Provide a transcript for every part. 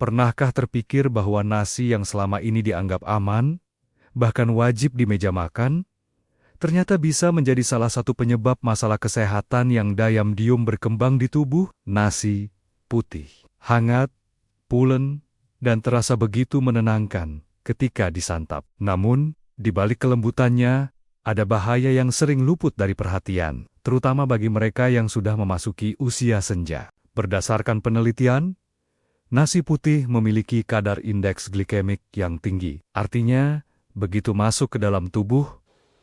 Pernahkah terpikir bahwa nasi yang selama ini dianggap aman, bahkan wajib di meja makan, ternyata bisa menjadi salah satu penyebab masalah kesehatan yang diam-diam berkembang di tubuh? Nasi putih, hangat, pulen, dan terasa begitu menenangkan ketika disantap. Namun, di balik kelembutannya, ada bahaya yang sering luput dari perhatian, terutama bagi mereka yang sudah memasuki usia senja. Berdasarkan penelitian, nasi putih memiliki kadar indeks glikemik yang tinggi. Artinya, begitu masuk ke dalam tubuh,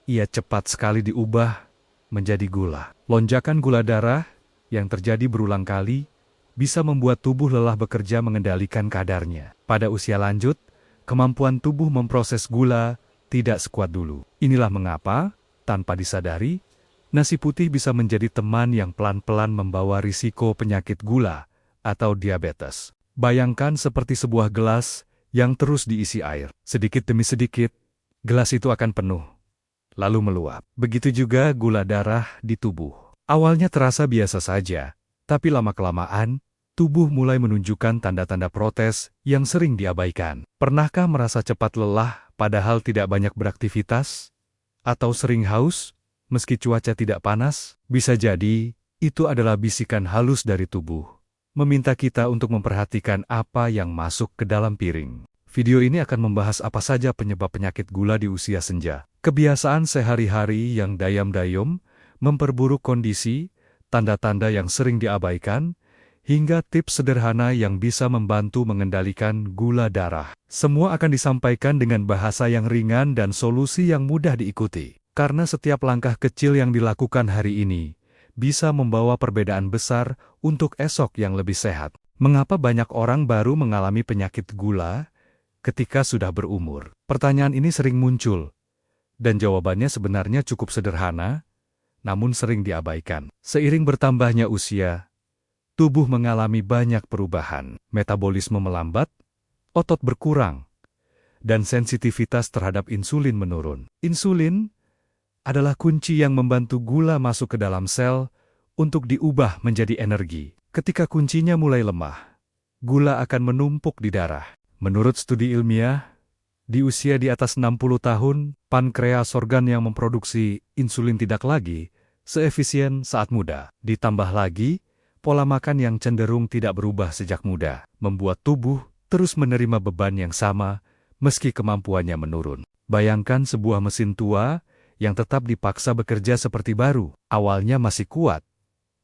ia cepat sekali diubah menjadi gula. Lonjakan gula darah yang terjadi berulang kali bisa membuat tubuh lelah bekerja mengendalikan kadarnya. Pada usia lanjut, kemampuan tubuh memproses gula tidak sekuat dulu. Inilah mengapa, tanpa disadari, nasi putih bisa menjadi teman yang pelan-pelan membawa risiko penyakit gula atau diabetes. Bayangkan seperti sebuah gelas yang terus diisi air. Sedikit demi sedikit, gelas itu akan penuh, lalu meluap. Begitu juga gula darah di tubuh. Awalnya terasa biasa saja, tapi lama-kelamaan, tubuh mulai menunjukkan tanda-tanda protes yang sering diabaikan. Pernahkah merasa cepat lelah padahal tidak banyak beraktivitas? Atau sering haus, meski cuaca tidak panas? Bisa jadi, itu adalah bisikan halus dari tubuh, meminta kita untuk memperhatikan apa yang masuk ke dalam piring. Video ini akan membahas apa saja penyebab penyakit gula di usia senja, kebiasaan sehari-hari yang diam-diam memperburuk kondisi, tanda-tanda yang sering diabaikan, hingga tips sederhana yang bisa membantu mengendalikan gula darah. Semua akan disampaikan dengan bahasa yang ringan dan solusi yang mudah diikuti. Karena setiap langkah kecil yang dilakukan hari ini bisa membawa perbedaan besar untuk esok yang lebih sehat. Mengapa banyak orang baru mengalami penyakit gula ketika sudah berumur? Pertanyaan ini sering muncul, dan jawabannya sebenarnya cukup sederhana, namun sering diabaikan. Seiring bertambahnya usia, tubuh mengalami banyak perubahan. Metabolisme melambat, otot berkurang, dan sensitivitas terhadap insulin menurun. Insulin adalah kunci yang membantu gula masuk ke dalam sel untuk diubah menjadi energi. Ketika kuncinya mulai lemah, gula akan menumpuk di darah. Menurut studi ilmiah, di usia di atas 60 tahun, pankreas organ yang memproduksi insulin tidak lagi seefisien saat muda. Ditambah lagi, pola makan yang cenderung tidak berubah sejak muda, membuat tubuh terus menerima beban yang sama meski kemampuannya menurun. Bayangkan sebuah mesin tua yang tetap dipaksa bekerja seperti baru. Awalnya masih kuat,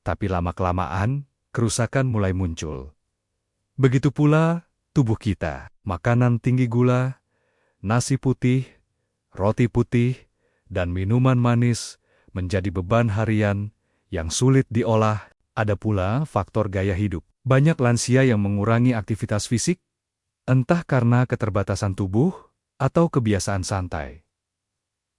tapi lama-kelamaan kerusakan mulai muncul. Begitu pula tubuh kita. Makanan tinggi gula, nasi putih, roti putih, dan minuman manis menjadi beban harian yang sulit diolah. Ada pula faktor gaya hidup. Banyak lansia yang mengurangi aktivitas fisik, entah karena keterbatasan tubuh atau kebiasaan santai.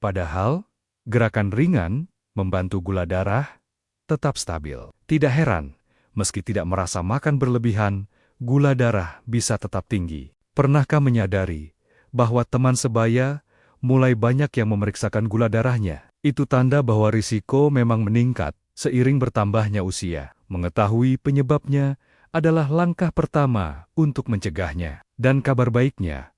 Padahal, gerakan ringan membantu gula darah tetap stabil. Tidak heran, meski tidak merasa makan berlebihan, gula darah bisa tetap tinggi. Pernahkah menyadari bahwa teman sebaya mulai banyak yang memeriksakan gula darahnya? Itu tanda bahwa risiko memang meningkat seiring bertambahnya usia. Mengetahui penyebabnya adalah langkah pertama untuk mencegahnya. Dan kabar baiknya,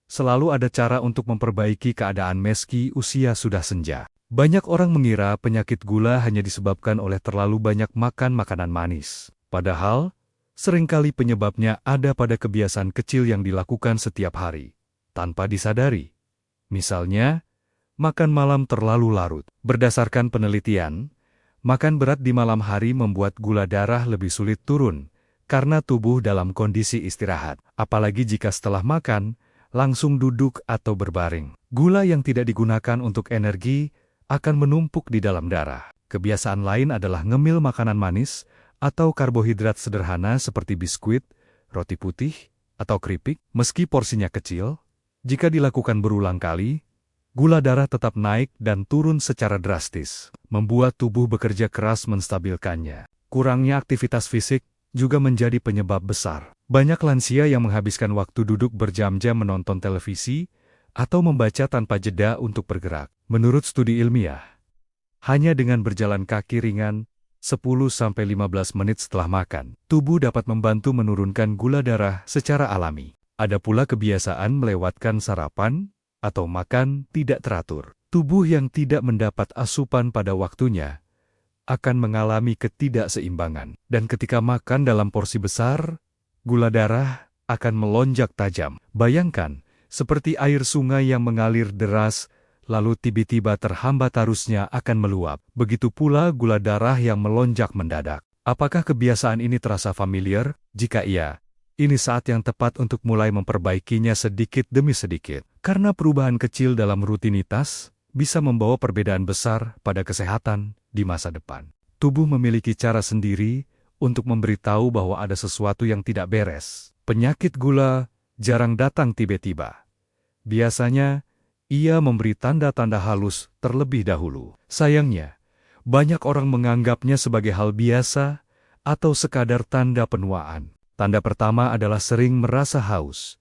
selalu ada cara untuk memperbaiki keadaan meski usia sudah senja. Banyak orang mengira penyakit gula hanya disebabkan oleh terlalu banyak makan makanan manis. Padahal, seringkali penyebabnya ada pada kebiasaan kecil yang dilakukan setiap hari, tanpa disadari. Misalnya, makan malam terlalu larut. Berdasarkan penelitian, makan berat di malam hari membuat gula darah lebih sulit turun, karena tubuh dalam kondisi istirahat. Apalagi jika setelah makan, langsung duduk atau berbaring. Gula yang tidak digunakan untuk energi akan menumpuk di dalam darah. Kebiasaan lain adalah ngemil makanan manis atau karbohidrat sederhana seperti biskuit, roti putih, atau keripik. Meski porsinya kecil, jika dilakukan berulang kali, gula darah tetap naik dan turun secara drastis, membuat tubuh bekerja keras menstabilkannya. Kurangnya aktivitas fisik juga menjadi penyebab besar. Banyak lansia yang menghabiskan waktu duduk berjam-jam menonton televisi atau membaca tanpa jeda untuk bergerak. Menurut studi ilmiah, hanya dengan berjalan kaki ringan 10-15 menit setelah makan. Tubuh dapat membantu menurunkan gula darah secara alami. Ada pula kebiasaan melewatkan sarapan atau makan tidak teratur. Tubuh yang tidak mendapat asupan pada waktunya akan mengalami ketidakseimbangan. Dan ketika makan dalam porsi besar, gula darah akan melonjak tajam. Bayangkan, seperti air sungai yang mengalir deras, lalu tiba-tiba terhambat arusnya akan meluap. Begitu pula gula darah yang melonjak mendadak. Apakah kebiasaan ini terasa familiar? Jika iya, ini saat yang tepat untuk mulai memperbaikinya sedikit demi sedikit. Karena perubahan kecil dalam rutinitas bisa membawa perbedaan besar pada kesehatan di masa depan. Tubuh memiliki cara sendiri untuk memberitahu bahwa ada sesuatu yang tidak beres. Penyakit gula jarang datang tiba-tiba. Biasanya, ia memberi tanda-tanda halus terlebih dahulu. Sayangnya, banyak orang menganggapnya sebagai hal biasa atau sekadar tanda penuaan. Tanda pertama adalah sering merasa haus,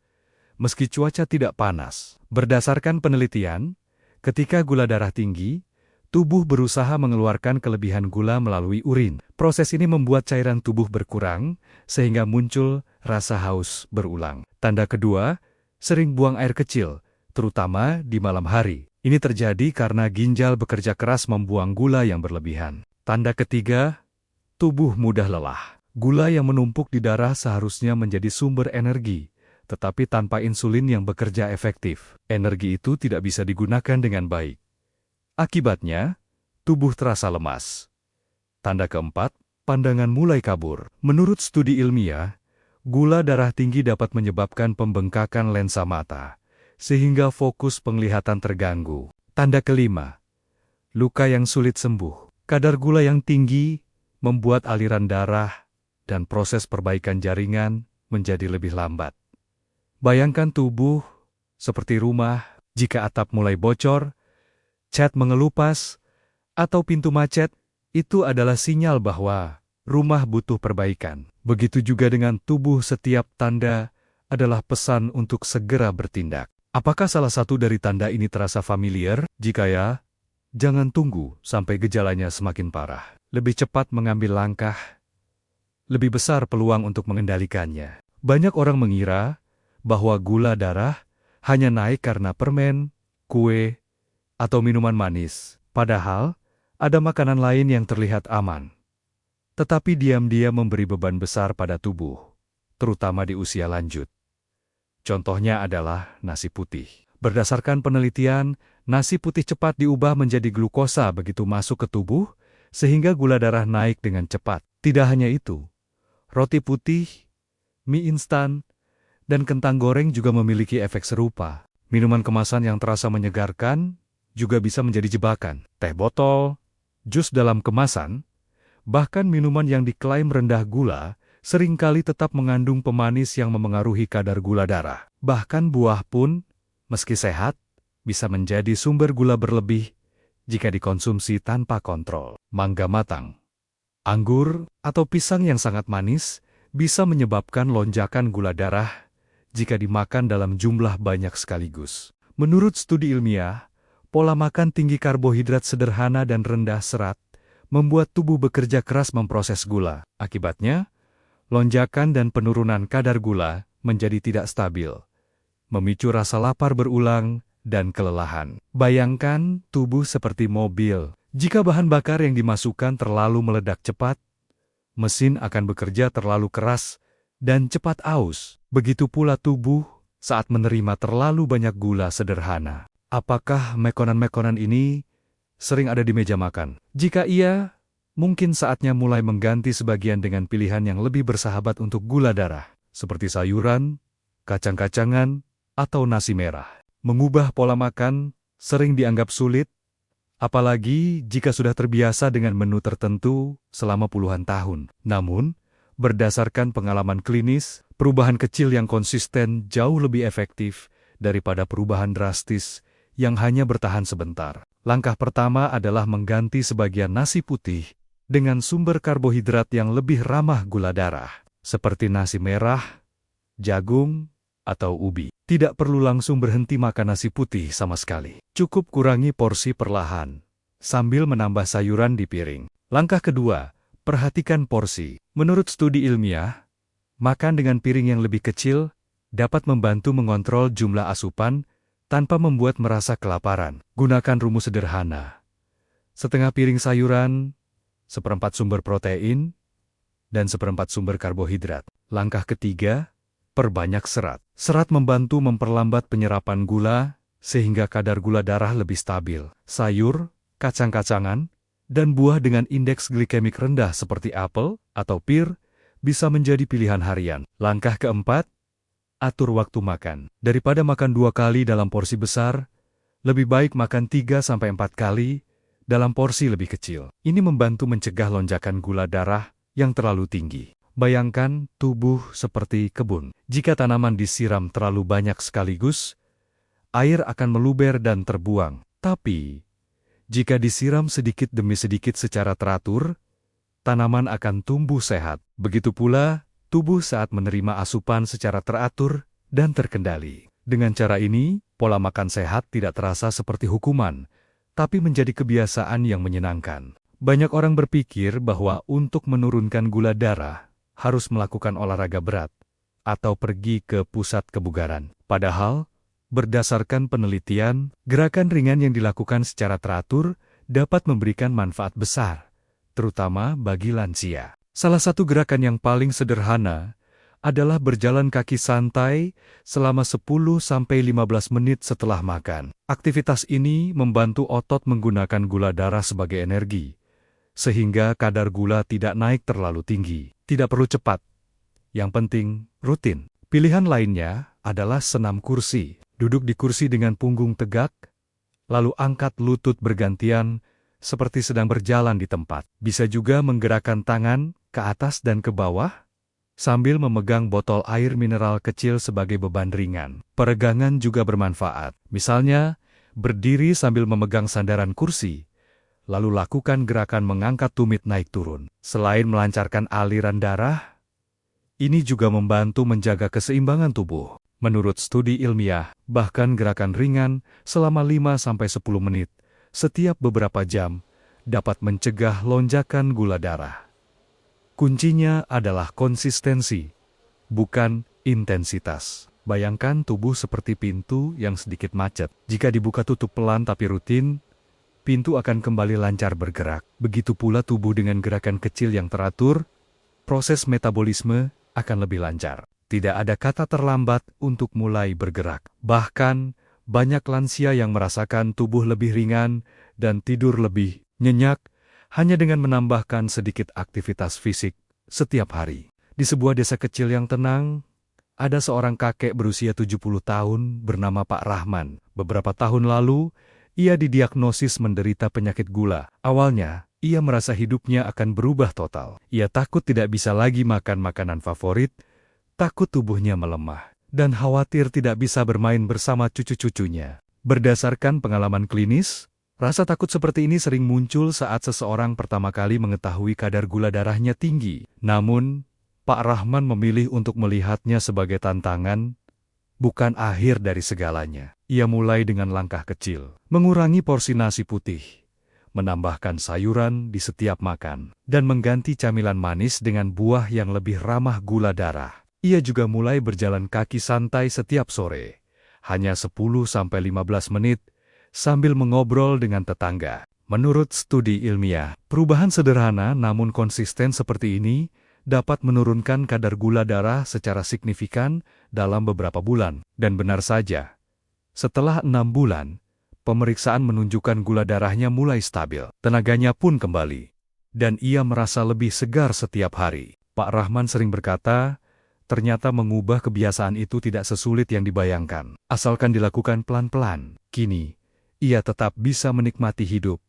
meski cuaca tidak panas. Berdasarkan penelitian, ketika gula darah tinggi, tubuh berusaha mengeluarkan kelebihan gula melalui urin. Proses ini membuat cairan tubuh berkurang, sehingga muncul rasa haus berulang. Tanda kedua, sering buang air kecil, terutama di malam hari. Ini terjadi karena ginjal bekerja keras membuang gula yang berlebihan. Tanda ketiga, tubuh mudah lelah. Gula yang menumpuk di darah seharusnya menjadi sumber energi, tetapi tanpa insulin yang bekerja efektif, energi itu tidak bisa digunakan dengan baik. Akibatnya, tubuh terasa lemas. Tanda keempat, pandangan mulai kabur. Menurut studi ilmiah, gula darah tinggi dapat menyebabkan pembengkakan lensa mata, sehingga fokus penglihatan terganggu. Tanda kelima, luka yang sulit sembuh. Kadar gula yang tinggi membuat aliran darah dan proses perbaikan jaringan menjadi lebih lambat. Bayangkan tubuh seperti rumah, jika atap mulai bocor, cat mengelupas, atau pintu macet, itu adalah sinyal bahwa rumah butuh perbaikan. Begitu juga dengan tubuh, setiap tanda adalah pesan untuk segera bertindak. Apakah salah satu dari tanda ini terasa familiar? Jika ya, jangan tunggu sampai gejalanya semakin parah. Lebih cepat mengambil langkah, lebih besar peluang untuk mengendalikannya. Banyak orang mengira bahwa gula darah hanya naik karena permen, kue, atau minuman manis. Padahal, ada makanan lain yang terlihat aman, tetapi diam-diam memberi beban besar pada tubuh, terutama di usia lanjut. Contohnya adalah nasi putih. Berdasarkan penelitian, nasi putih cepat diubah menjadi glukosa begitu masuk ke tubuh, sehingga gula darah naik dengan cepat. Tidak hanya itu, roti putih, mie instan, dan kentang goreng juga memiliki efek serupa. Minuman kemasan yang terasa menyegarkan juga bisa menjadi jebakan. Teh botol, jus dalam kemasan, bahkan minuman yang diklaim rendah gula, seringkali tetap mengandung pemanis yang memengaruhi kadar gula darah. Bahkan buah pun, meski sehat, bisa menjadi sumber gula berlebih jika dikonsumsi tanpa kontrol. Mangga matang, anggur, atau pisang yang sangat manis bisa menyebabkan lonjakan gula darah jika dimakan dalam jumlah banyak sekaligus. Menurut studi ilmiah, pola makan tinggi karbohidrat sederhana dan rendah serat membuat tubuh bekerja keras memproses gula. Akibatnya, lonjakan dan penurunan kadar gula menjadi tidak stabil, memicu rasa lapar berulang dan kelelahan. Bayangkan tubuh seperti mobil. Jika bahan bakar yang dimasukkan terlalu meledak cepat, mesin akan bekerja terlalu keras dan cepat aus. Begitu pula tubuh saat menerima terlalu banyak gula sederhana. Apakah makanan-makanan ini sering ada di meja makan? Jika iya, mungkin saatnya mulai mengganti sebagian dengan pilihan yang lebih bersahabat untuk gula darah, seperti sayuran, kacang-kacangan, atau nasi merah. Mengubah pola makan sering dianggap sulit, apalagi jika sudah terbiasa dengan menu tertentu selama puluhan tahun. Namun, berdasarkan pengalaman klinis, perubahan kecil yang konsisten jauh lebih efektif daripada perubahan drastis yang hanya bertahan sebentar. Langkah pertama adalah mengganti sebagian nasi putih dengan sumber karbohidrat yang lebih ramah gula darah, seperti nasi merah, jagung, atau ubi. Tidak perlu langsung berhenti makan nasi putih sama sekali. Cukup kurangi porsi perlahan, sambil menambah sayuran di piring. Langkah kedua, Perhatikan porsi. Menurut studi ilmiah, makan dengan piring yang lebih kecil dapat membantu mengontrol jumlah asupan tanpa membuat merasa kelaparan. Gunakan rumus sederhana. Setengah piring sayuran, seperempat sumber protein, dan seperempat sumber karbohidrat. Langkah ketiga, perbanyak serat. Serat membantu memperlambat penyerapan gula, sehingga kadar gula darah lebih stabil. Sayur, kacang-kacangan, dan buah dengan indeks glikemik rendah seperti apel atau pir bisa menjadi pilihan harian. Langkah keempat, atur waktu makan. Daripada makan 2 kali dalam porsi besar, lebih baik makan 3-4 kali dalam porsi lebih kecil. Ini membantu mencegah lonjakan gula darah yang terlalu tinggi. Bayangkan tubuh seperti kebun. Jika tanaman disiram terlalu banyak sekaligus, air akan meluber dan terbuang. Tapi, jika disiram sedikit demi sedikit secara teratur, tanaman akan tumbuh sehat. Begitu pula, tubuh saat menerima asupan secara teratur dan terkendali. Dengan cara ini, pola makan sehat tidak terasa seperti hukuman, tapi menjadi kebiasaan yang menyenangkan. Banyak orang berpikir bahwa untuk menurunkan gula darah, harus melakukan olahraga berat atau pergi ke pusat kebugaran. Padahal, berdasarkan penelitian, gerakan ringan yang dilakukan secara teratur dapat memberikan manfaat besar, terutama bagi lansia. Salah satu gerakan yang paling sederhana adalah berjalan kaki santai selama 10-15 menit setelah makan. Aktivitas ini membantu otot menggunakan gula darah sebagai energi, sehingga kadar gula tidak naik terlalu tinggi. Tidak perlu cepat, yang penting rutin. Pilihan lainnya adalah senam kursi. Duduk di kursi dengan punggung tegak, lalu angkat lutut bergantian seperti sedang berjalan di tempat. Bisa juga menggerakkan tangan ke atas dan ke bawah, sambil memegang botol air mineral kecil sebagai beban ringan. Peregangan juga bermanfaat. Misalnya, berdiri sambil memegang sandaran kursi, lalu lakukan gerakan mengangkat tumit naik turun. Selain melancarkan aliran darah, ini juga membantu menjaga keseimbangan tubuh. Menurut studi ilmiah, bahkan gerakan ringan selama 5-10 menit setiap beberapa jam dapat mencegah lonjakan gula darah. Kuncinya adalah konsistensi, bukan intensitas. Bayangkan tubuh seperti pintu yang sedikit macet. Jika dibuka tutup pelan tapi rutin, pintu akan kembali lancar bergerak. Begitu pula tubuh dengan gerakan kecil yang teratur, proses metabolisme akan lebih lancar. Tidak ada kata terlambat untuk mulai bergerak. Bahkan, banyak lansia yang merasakan tubuh lebih ringan dan tidur lebih nyenyak hanya dengan menambahkan sedikit aktivitas fisik setiap hari. Di sebuah desa kecil yang tenang, ada seorang kakek berusia 70 tahun bernama Pak Rahman. Beberapa tahun lalu, ia didiagnosis menderita penyakit gula. Awalnya, ia merasa hidupnya akan berubah total. Ia takut tidak bisa lagi makan makanan favorit, takut tubuhnya melemah, dan khawatir tidak bisa bermain bersama cucu-cucunya. Berdasarkan pengalaman klinis, rasa takut seperti ini sering muncul saat seseorang pertama kali mengetahui kadar gula darahnya tinggi. Namun, Pak Rahman memilih untuk melihatnya sebagai tantangan, bukan akhir dari segalanya. Ia mulai dengan langkah kecil, mengurangi porsi nasi putih, menambahkan sayuran di setiap makan, dan mengganti camilan manis dengan buah yang lebih ramah gula darah. Ia juga mulai berjalan kaki santai setiap sore, hanya 10-15 menit, sambil mengobrol dengan tetangga. Menurut studi ilmiah, perubahan sederhana namun konsisten seperti ini dapat menurunkan kadar gula darah secara signifikan dalam beberapa bulan. Dan benar saja, setelah 6 bulan, pemeriksaan menunjukkan gula darahnya mulai stabil. Tenaganya pun kembali, dan ia merasa lebih segar setiap hari. Pak Rahman sering berkata, ternyata mengubah kebiasaan itu tidak sesulit yang dibayangkan. Asalkan dilakukan pelan-pelan. Kini, ia tetap bisa menikmati hidup,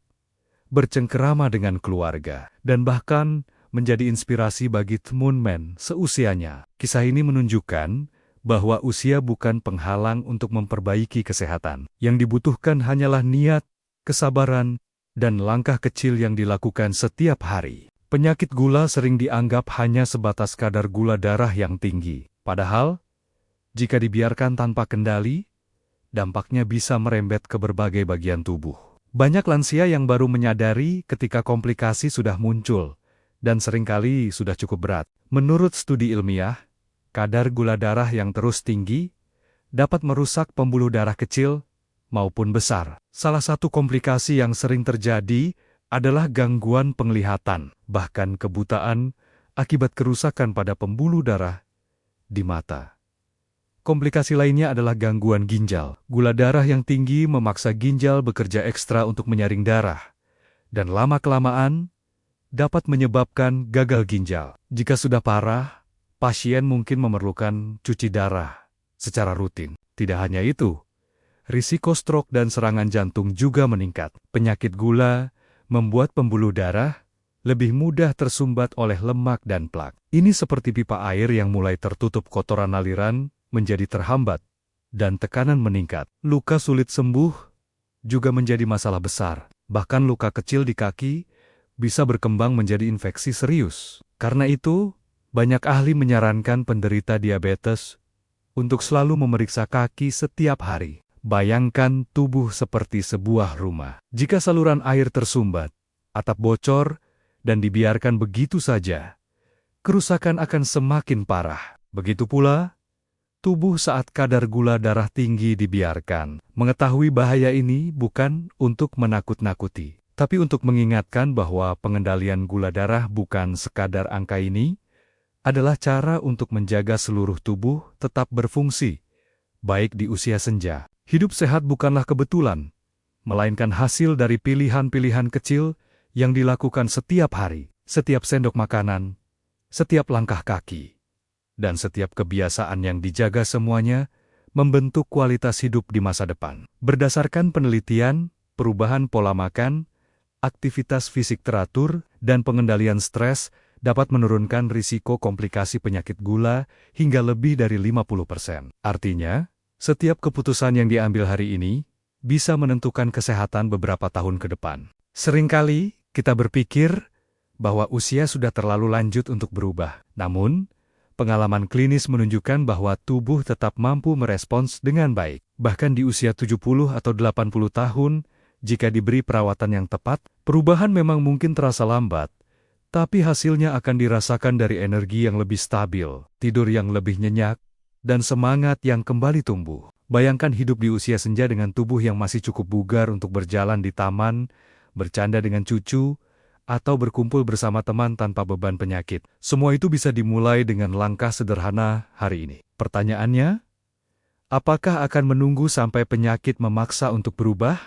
bercengkerama dengan keluarga, dan bahkan menjadi inspirasi bagi teman-teman seusianya. Kisah ini menunjukkan bahwa usia bukan penghalang untuk memperbaiki kesehatan. Yang dibutuhkan hanyalah niat, kesabaran, dan langkah kecil yang dilakukan setiap hari. Penyakit gula sering dianggap hanya sebatas kadar gula darah yang tinggi. Padahal, jika dibiarkan tanpa kendali, dampaknya bisa merembet ke berbagai bagian tubuh. Banyak lansia yang baru menyadari ketika komplikasi sudah muncul, dan seringkali sudah cukup berat. Menurut studi ilmiah, kadar gula darah yang terus tinggi dapat merusak pembuluh darah kecil maupun besar. Salah satu komplikasi yang sering terjadi adalah gangguan penglihatan, bahkan kebutaan akibat kerusakan pada pembuluh darah di mata. Komplikasi lainnya adalah gangguan ginjal. Gula darah yang tinggi memaksa ginjal bekerja ekstra untuk menyaring darah, dan lama-kelamaan dapat menyebabkan gagal ginjal. Jika sudah parah, pasien mungkin memerlukan cuci darah secara rutin. Tidak hanya itu, risiko stroke dan serangan jantung juga meningkat. Penyakit gula membuat pembuluh darah lebih mudah tersumbat oleh lemak dan plak. Ini seperti pipa air yang mulai tertutup kotoran aliran menjadi terhambat, dan tekanan meningkat. Luka sulit sembuh juga menjadi masalah besar. Bahkan luka kecil di kaki bisa berkembang menjadi infeksi serius. Karena itu, banyak ahli menyarankan penderita diabetes untuk selalu memeriksa kaki setiap hari. Bayangkan tubuh seperti sebuah rumah. Jika saluran air tersumbat, atap bocor, dan dibiarkan begitu saja, kerusakan akan semakin parah. Begitu pula tubuh saat kadar gula darah tinggi dibiarkan. Mengetahui bahaya ini bukan untuk menakut-nakuti, tapi untuk mengingatkan bahwa pengendalian gula darah bukan sekadar angka. Ini adalah cara untuk menjaga seluruh tubuh tetap berfungsi, baik di usia senja. Hidup sehat bukanlah kebetulan, melainkan hasil dari pilihan-pilihan kecil yang dilakukan setiap hari, setiap sendok makanan, setiap langkah kaki, dan setiap kebiasaan yang dijaga semuanya membentuk kualitas hidup di masa depan. Berdasarkan penelitian, perubahan pola makan, aktivitas fisik teratur, dan pengendalian stres dapat menurunkan risiko komplikasi penyakit gula hingga lebih dari 50%. Artinya, setiap keputusan yang diambil hari ini bisa menentukan kesehatan beberapa tahun ke depan. Seringkali kita berpikir bahwa usia sudah terlalu lanjut untuk berubah. Namun, pengalaman klinis menunjukkan bahwa tubuh tetap mampu merespons dengan baik. Bahkan di usia 70 atau 80 tahun, jika diberi perawatan yang tepat, perubahan memang mungkin terasa lambat, tapi hasilnya akan dirasakan dari energi yang lebih stabil, tidur yang lebih nyenyak, dan semangat yang kembali tumbuh. Bayangkan hidup di usia senja dengan tubuh yang masih cukup bugar untuk berjalan di taman, bercanda dengan cucu, atau berkumpul bersama teman tanpa beban penyakit. Semua itu bisa dimulai dengan langkah sederhana hari ini. Pertanyaannya, apakah akan menunggu sampai penyakit memaksa untuk berubah?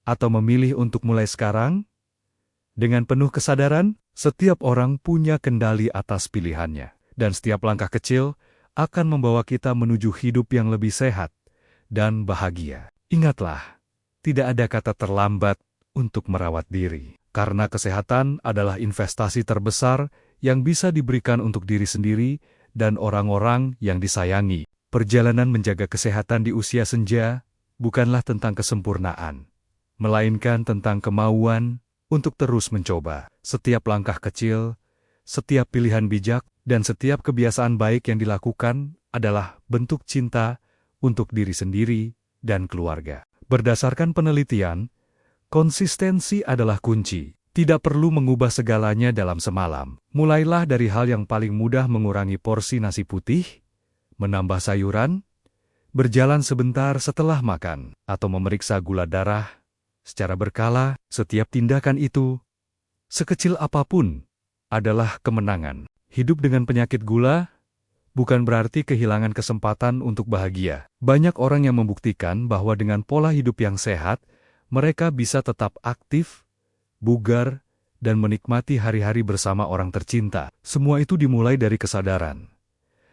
Atau memilih untuk mulai sekarang? Dengan penuh kesadaran, setiap orang punya kendali atas pilihannya. Dan setiap langkah kecil akan membawa kita menuju hidup yang lebih sehat dan bahagia. Ingatlah, tidak ada kata terlambat untuk merawat diri. Karena kesehatan adalah investasi terbesar yang bisa diberikan untuk diri sendiri dan orang-orang yang disayangi. Perjalanan menjaga kesehatan di usia senja bukanlah tentang kesempurnaan, melainkan tentang kemauan untuk terus mencoba. Setiap langkah kecil, setiap pilihan bijak, dan setiap kebiasaan baik yang dilakukan adalah bentuk cinta untuk diri sendiri dan keluarga. Berdasarkan penelitian, konsistensi adalah kunci. Tidak perlu mengubah segalanya dalam semalam. Mulailah dari hal yang paling mudah, mengurangi porsi nasi putih, menambah sayuran, berjalan sebentar setelah makan, atau memeriksa gula darah secara berkala. Setiap tindakan itu, sekecil apapun, adalah kemenangan. Hidup dengan penyakit gula bukan berarti kehilangan kesempatan untuk bahagia. Banyak orang yang membuktikan bahwa dengan pola hidup yang sehat, mereka bisa tetap aktif, bugar, dan menikmati hari-hari bersama orang tercinta. Semua itu dimulai dari kesadaran.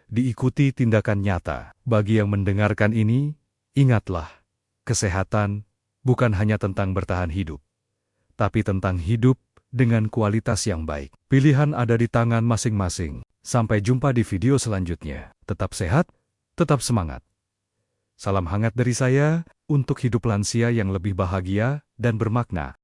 Diikuti tindakan nyata. Bagi yang mendengarkan ini, ingatlah, kesehatan bukan hanya tentang bertahan hidup, tapi tentang hidup dengan kualitas yang baik. Pilihan ada di tangan masing-masing. Sampai jumpa di video selanjutnya. Tetap sehat, tetap semangat. Salam hangat dari saya, untuk hidup lansia yang lebih bahagia dan bermakna.